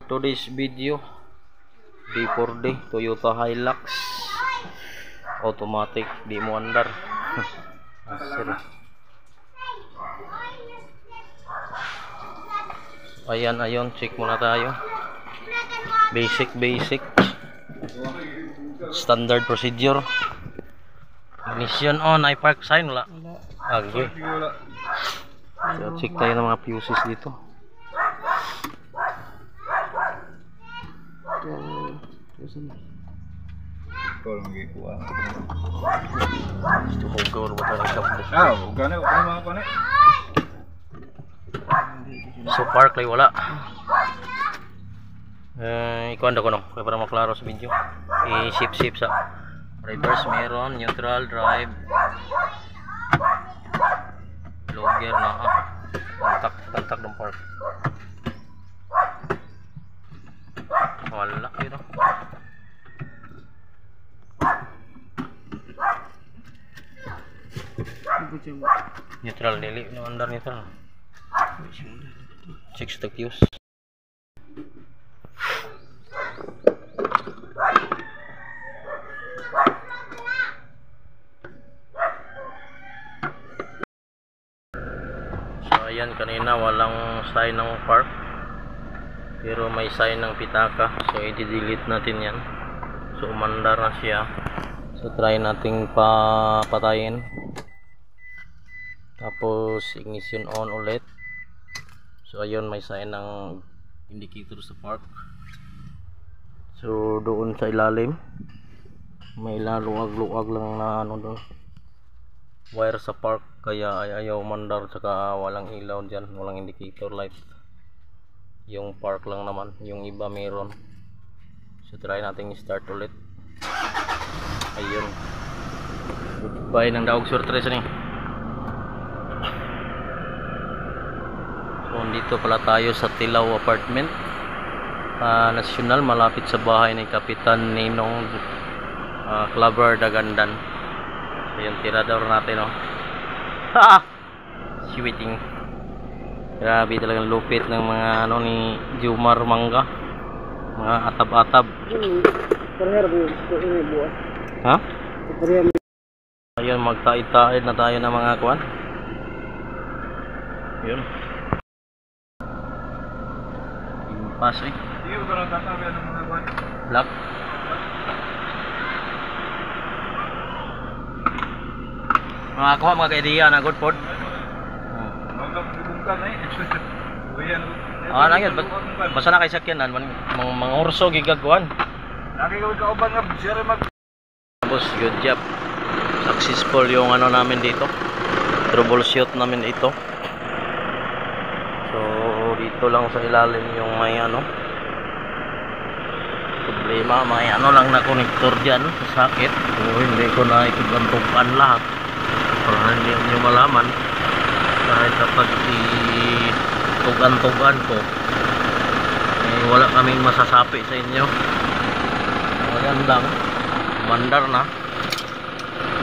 today's video, day for day, Toyota Hilux automatic, di mo andar. Ayan, check muna tayo. Basic standard procedure. Ignition on, I-park sign wala. Okay. So, check tayo ng mga fuses dito. So park lay wala. Ikuan ko no, kaya para maklaro sa video. I-sip sa reverse meron, neutral, drive, low gear na kontak ng park. Wala yun no. Neutral dili no, andar neutral. Check sa fuse. So ayan, kanina walang sign ng park, pero may sign ng pitaka. So i-delete natin yan. So umandar na siya. So try nating patayin. Tapos ignition on ulit. So ayun, may sign ng indicator sa park. So doon sa ilalim may luwag lang na ano doon, wire sa park, kaya ayaw mandar, saka walang ilaw dyan, walang indicator light. Yung park lang naman, yung iba meron. So try natin i-start ulit. Ayun, goodbye ng daog surtres ni. So dito pala tayo sa Tilaw Apartment, National, malapit sa bahay ni Kapitan Ninong Claver Dagandan. So yung tirador natin oh. Sweeting. Grabe talagang lupit ng mga ano ni Jumar Mangga, mga atab-atab. Ha? Ayun, magtaid-taid na tayo ng mga kuwan. Yun. Pas eh. Black. Mga ka-idea na good pod. Lang yun, basta na kay sakyanan mga orso gigagwan. Tapos good job, successful yung ano namin dito, troubleshoot namin ito. So dito lang sa ilalim yung may ano problema, may ano lang na connector dyan sa sakit. So hindi ko na ikugantukan lahat para hindi nyo malaman, kahit kapag itugan-tugan ko wala kaming masasapi sa inyo. Ayan lang, mandar na,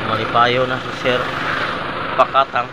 malipayo na si Sir Pakatang.